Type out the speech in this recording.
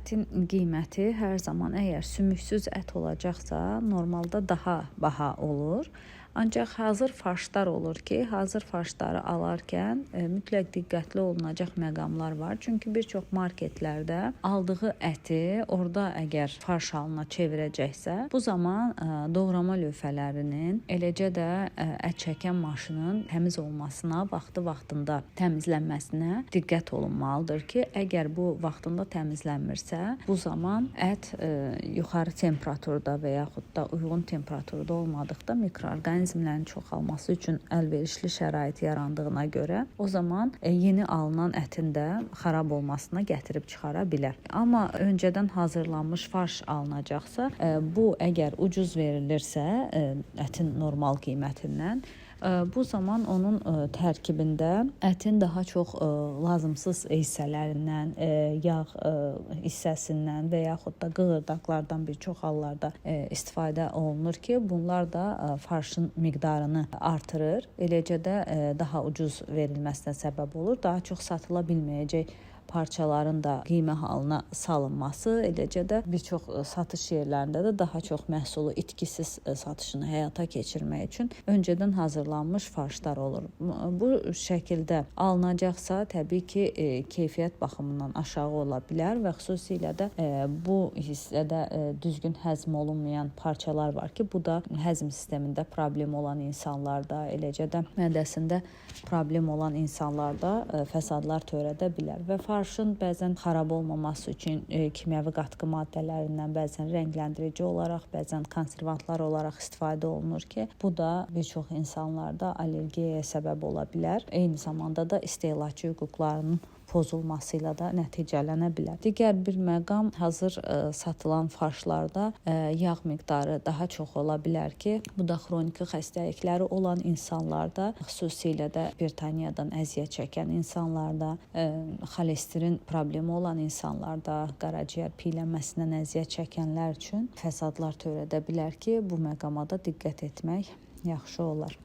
ətin qiyməti hər zaman əgər sümüksüz ət olacaqsa, normalda daha baha olur. Ancaq hazır farşlar olur ki, hazır farşları alarkən mütləq diqqətli olunacaq məqamlar var. Çünki bir çox marketlərdə aldığı əti orada əgər farş halına çevirəcəksə, bu zaman doğrama lövhələrinin, eləcə də ət çəkən maşının təmiz olmasına, vaxtında təmizlənməsinə diqqət olunmalıdır ki, əgər bu vaxtında təmizlənmirsə, bu zaman ət yuxarı temperaturda və yaxud da uyğun temperaturda olmadıqda mikroorqanizmlərin çoxalması üçün əlverişli şərait yarandığına görə o zaman yeni alınan ətin də xarab olmasına gətirib çıxara bilər. Amma öncədən hazırlanmış farş alınacaqsa, bu əgər ucuz verilirsə, ətin normal qiymətindən, bu zaman onun tərkibində ətin daha çox lazımsız hissələrindən, yağ hissəsindən və yaxud da qığırdaqlardan bir çox hallarda istifadə olunur ki, bunlar da farşın miqdarını artırır. Eləcə də daha ucuz verilməsinə səbəb olur. Daha çox satıla bilməyəcək parçaların da qiymə halına salınması, eləcə də bir çox satış yerlərində də daha çox məhsulu itkisiz satışını həyata keçirmək üçün öncədən hazırlanmış farşlar olur. Bu şəkildə alınacaqsa, təbii ki, keyfiyyət baxımından aşağı ola bilər və xüsusilə də bu hissədə düzgün həzm olunmayan parçalar var ki, bu da həzm sistemində problem olan insanlarda, eləcə də mədəsində problem olan insanlarda fəsadlar törədə bilər və farşın bəzən xarab olmaması üçün kimyəvi qatqı maddələrindən, bəzən rəngləndirici olaraq, bəzən konservantlar olaraq istifadə olunur ki, bu da bir çox insanlarda allergiyaya səbəb ola bilər. Eyni zamanda da istehlakçı hüquqlarının pozulması ilə də nəticələnə bilər. Digər bir məqam, hazır satılan farşlarda yağ miqdarı daha çox ola bilər ki, bu da xroniki xəstəlikləri olan insanlarda, xüsusilə də hipertoniyadan əziyyət çəkən insanlarda, xolesterin problemi olan insanlarda, qaraciyər piylənməsindən əziyyət çəkənlər üçün fəsadlar törədə bilər ki, bu məqama da diqqət etmək yaxşı olar.